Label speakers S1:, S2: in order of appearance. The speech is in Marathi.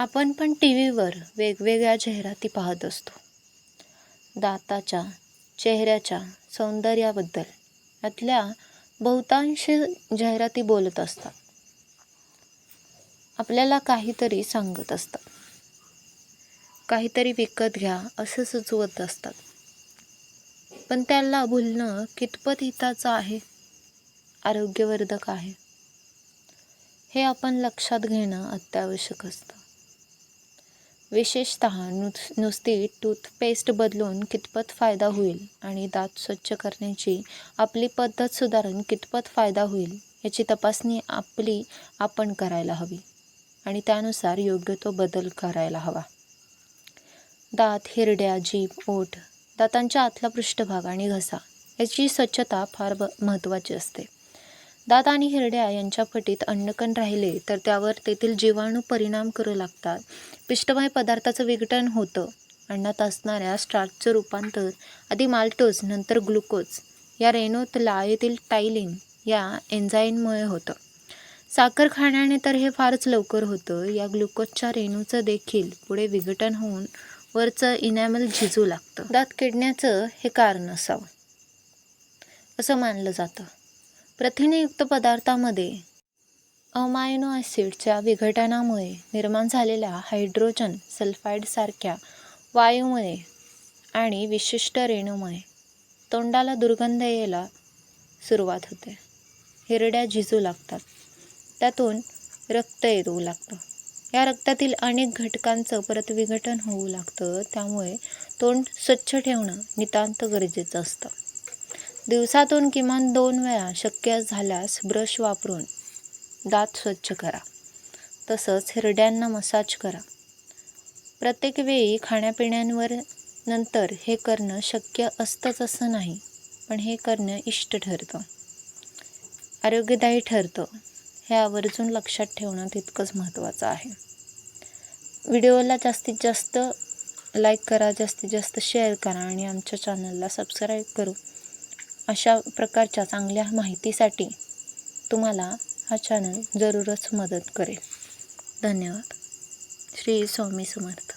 S1: आपण पण टी व्हीवर वेगवेगळ्या जाहिराती पाहत असतो. दाताच्या, चेहऱ्याच्या सौंदर्याबद्दल यातल्या बहुतांश जाहिराती बोलत असतात. आपल्याला काहीतरी सांगत असतात. काहीतरी विकत घ्या असं सुचवत असतात. पण त्याला भुलणं कितपत हिताचं आहे, आरोग्यवर्धक आहे, हे आपण लक्षात घेणं अत्यावश्यक असतं. विशेषतः नुसती टूथपेस्ट बदलून कितपत फायदा होईल आणि दात स्वच्छ करण्याची आपली पद्धत सुधारून कितपत फायदा होईल याची तपासणी आपण करायला हवी आणि त्यानुसार योग्य तो बदल करायला हवा. दात, हिरड्या, जीभ, ओठ, दातांच्या आतला पृष्ठभाग आणि घसा याची स्वच्छता फार महत्त्वाची असते. दात आणि हिरड्या यांच्या फटीत अन्नकण राहिले तर त्यावर तेथील जीवाणू परिणाम करू लागतात. पिष्टमय पदार्थाचं विघटन होतं. अन्नात असणाऱ्या स्टार्चचं रूपांतर आधी माल्टोज नंतर ग्लुकोज या रेणूत टायलिन या एन्झाईममुळे होतं. साखर खाण्याने तर हे फारच लवकर होतं. या ग्लुकोजच्या रेणूचं देखील पुढे विघटन होऊन वरचं इनॅमल झिजू लागतं. दात किडण्याचं हे कारण असावं असं मानलं जातं. प्रथिनयुक्त पदार्थामध्ये अमायनो ॲसिडच्या विघटनामुळे निर्माण झालेल्या हायड्रोजन सल्फाईडसारख्या वायूमुळे आणि विशिष्ट रेणूमुळे तोंडाला दुर्गंध यायला सुरुवात होते. हिरड्या झिजू लागतात. त्यातून रक्त येऊ लागतं. या रक्तातील अनेक घटकांचं परत विघटन होऊ लागतं. त्यामुळे तोंड स्वच्छ ठेवणं नितांत गरजेचं असतं. दिवसातून किमान 2 वेळा शक्य झाल्यास ब्रश वापरून दात स्वच्छ करा. तसंच हिरड्यांना मसाज करा. प्रत्येक वेळी खाण्यापिण्यांवर नंतर हे करणं शक्य असतंच असं नाही, पण हे करणं इष्ट ठरतं, आरोग्यदायी ठरतं. हे आवर्जून लक्षात ठेवणं तितकंच महत्त्वाचं आहे. व्हिडिओला जास्तीत जास्त लाईक करा, जास्तीत जास्त शेअर करा आणि आमच्या चॅनलला सबस्क्राईब करू. अशा प्रकारच्या चांगल्या माहितीसाठी तुम्हाला हा चॅनल जरूरच मदत करेल. धन्यवाद. श्री स्वामी समर्थ.